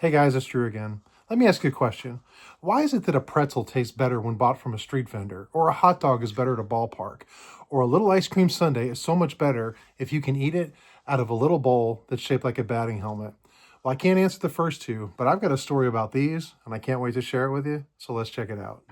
Hey guys, it's Drew again. Let me ask you a question. Why is it that a pretzel tastes better when bought from a street vendor, or a hot dog is better at a ballpark, or a little ice cream sundae is so much better if you can eat it out of a little bowl that's shaped like a batting helmet? Well, I can't answer the first two, but I've got a story about these, and I can't wait to share it with you, so let's check it out.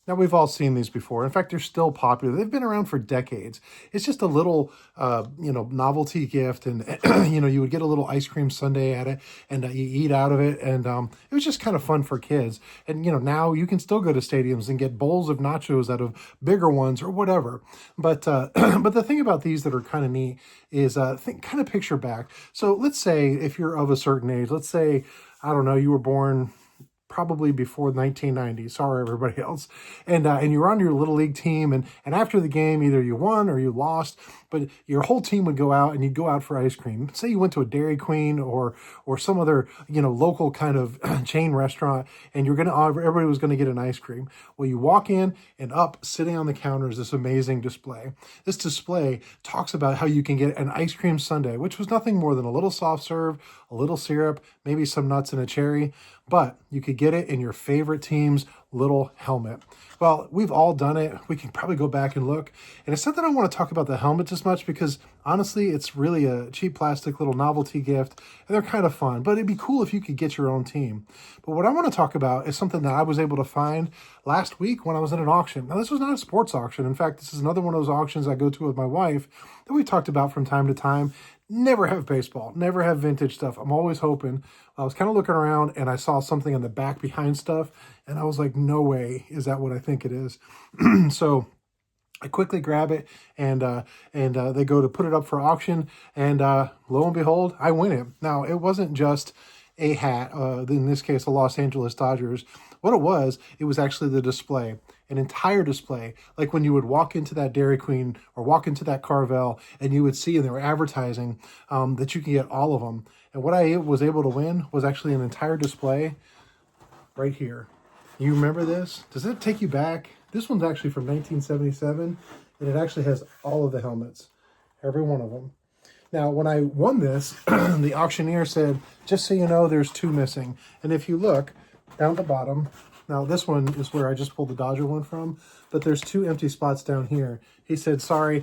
Now, we've all seen these before. In fact, they're still popular. They've been around for decades. It's just a little, novelty gift. And, you would get a little ice cream sundae at it and you eat out of it. And it was just kind of fun for kids. And, now you can still go to stadiums and get bowls of nachos out of bigger ones or whatever. But, but the thing about these that are kind of neat is kind of picture back. So let's say if you're of a certain age, let's say, I don't know, you were born probably before 1990. Sorry, everybody else. And you're on your little league team, and after the game, either you won or you lost, but your whole team would go out and you'd go out for ice cream. Say you went to a Dairy Queen or some other local kind of chain restaurant, and everybody was gonna get an ice cream. Well, you walk in, and up sitting on the counter is this amazing display. This display talks about how you can get an ice cream sundae, which was nothing more than a little soft serve, a little syrup, maybe some nuts and a cherry, but you could get it in your favorite team's little helmet. Well, we've all done it. We can probably go back and look. And it's not that I want to talk about the helmets as much because honestly, it's really a cheap plastic little novelty gift and they're kind of fun, but it'd be cool if you could get your own team. But what I want to talk about is something that I was able to find last week when I was at an auction. Now, this was not a sports auction. In fact, this is another one of those auctions I go to with my wife that we talked about from time to time. Never have baseball, never have vintage stuff. I'm always hoping. I was kind of looking around and I saw something in the back behind stuff and I was like, no way is that what I think it is. So I quickly grab it and they go to put it up for auction and lo and behold, I win it. Now, it wasn't just a hat, in this case, the Los Angeles Dodgers. What it was actually the display, an entire display. Like when you would walk into that Dairy Queen or walk into that Carvel and you would see, and they were advertising that you can get all of them. And what I was able to win was actually an entire display right here. You remember this? Does it take you back? This one's actually from 1977, and it actually has all of the helmets, every one of them. Now, when I won this, the auctioneer said, just so you know, there's two missing. And if you look down at the bottom, now this one is where I just pulled the Dodger one from, but there's two empty spots down here. He said, sorry,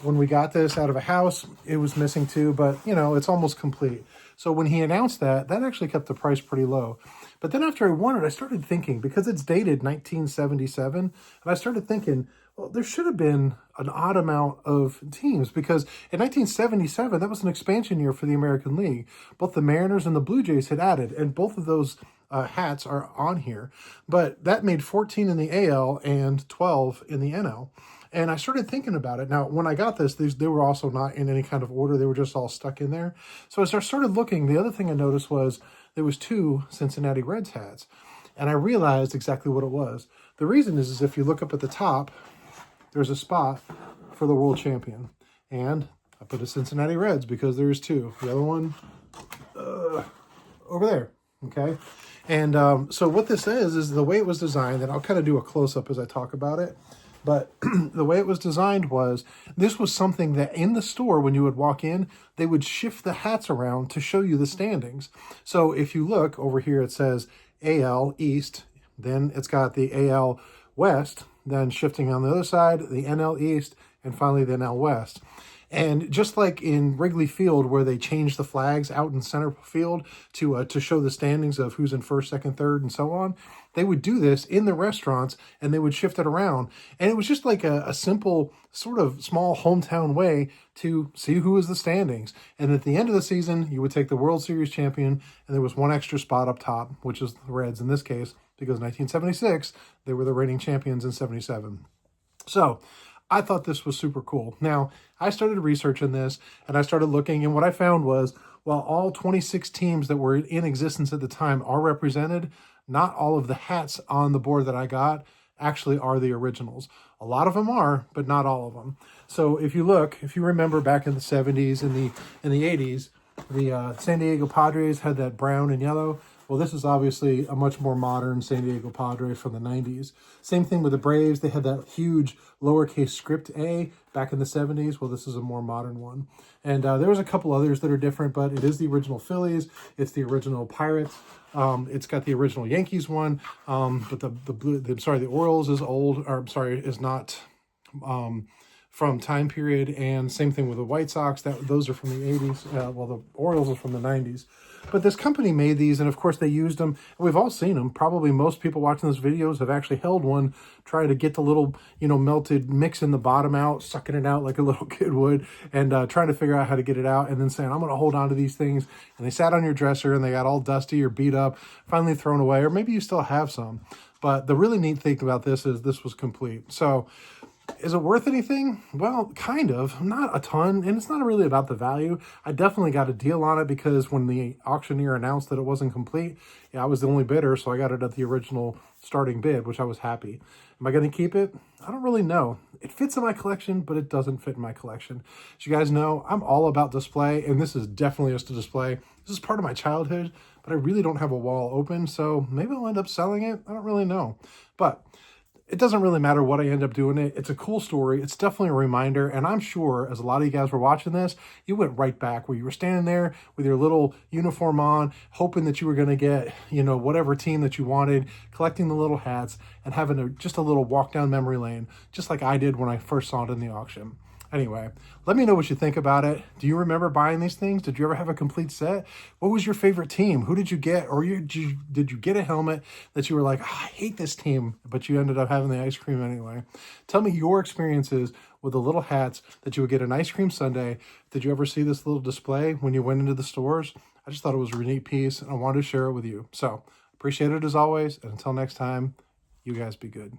when we got this out of a house, it was missing two, but it's almost complete. So when he announced that actually kept the price pretty low. But then after I won it, I started thinking, because it's dated 1977, and I started thinking, well, there should have been an odd amount of teams because in 1977, that was an expansion year for the American League. Both the Mariners and the Blue Jays had added, and both of those hats are on here. But that made 14 in the AL and 12 in the NL. And I started thinking about it. Now, when I got this, they were also not in any kind of order. They were just all stuck in there. So as I started looking, the other thing I noticed was there was two Cincinnati Reds hats. And I realized exactly what it was. The reason is if you look up at the top, there's a spot for the world champion. And I put a Cincinnati Reds because there's two. The other one over there, okay? And so what this is the way it was designed, and I'll kind of do a close-up as I talk about it. But the way it was designed was, this was something that in the store, when you would walk in, they would shift the hats around to show you the standings. So if you look over here, it says AL East, then it's got the AL West, then shifting on the other side, the NL East, and finally the NL West. And just like in Wrigley Field, where they changed the flags out in center field to show the standings of who's in first, second, third, and so on, they would do this in the restaurants and they would shift it around. And it was just like a simple sort of small hometown way to see who is the standings. And at the end of the season, you would take the World Series champion, and there was one extra spot up top, which is the Reds in this case, because 1976, they were the reigning champions in 77. So I thought this was super cool. Now, I started researching this, and I started looking, and what I found was, while all 26 teams that were in existence at the time are represented, not all of the hats on the board that I got actually are the originals. A lot of them are, but not all of them. So if you remember back in the 70s and the 80s, the San Diego Padres had that brown and yellow. Well, this is obviously a much more modern San Diego Padre from the 90s. Same thing with the Braves. They had that huge lowercase script A back in the 70s. Well, this is a more modern one. And there was a couple others that are different, but it is the original Phillies. It's the original Pirates. It's got the original Yankees one, but the Orioles is old, or I'm sorry, is not from time period. And same thing with the White Sox. Those are from the 80s. Well, the Orioles are from the 90s. But this company made these, and of course they used them. We've all seen them. Probably most people watching these videos have actually held one, trying to get the little, melted mix in the bottom out, sucking it out like a little kid would, and trying to figure out how to get it out, and then saying, I'm going to hold on to these things. And they sat on your dresser, and they got all dusty or beat up, finally thrown away, or maybe you still have some. But the really neat thing about this is this was complete. So is it worth anything? Well, kind of, not a ton. And it's not really about the value. I definitely got a deal on it because when the auctioneer announced that it wasn't complete, I was the only bidder. So I got it at the original starting bid, which I was happy. Am I going to keep it? I don't really know. It fits in my collection, but it doesn't fit in my collection. As you guys know, I'm all about display, and this is definitely just a display. This is part of my childhood, but I really don't have a wall open. So maybe I'll end up selling it. I don't really know. But it doesn't really matter what I end up doing it. It's a cool story. It's definitely a reminder. And I'm sure as a lot of you guys were watching this, you went right back where you were standing there with your little uniform on, hoping that you were going to get, whatever team that you wanted, collecting the little hats and having just a little walk down memory lane, just like I did when I first saw it in the auction. Anyway, let me know what you think about it. Do you remember buying these things? Did you ever have a complete set? What was your favorite team? Who did you get? Or did you get a helmet that you were like, I hate this team, but you ended up having the ice cream anyway? Tell me your experiences with the little hats that you would get an ice cream sundae. Did you ever see this little display when you went into the stores? I just thought it was a neat piece, and I wanted to share it with you. So, appreciate it as always, and until next time, you guys be good.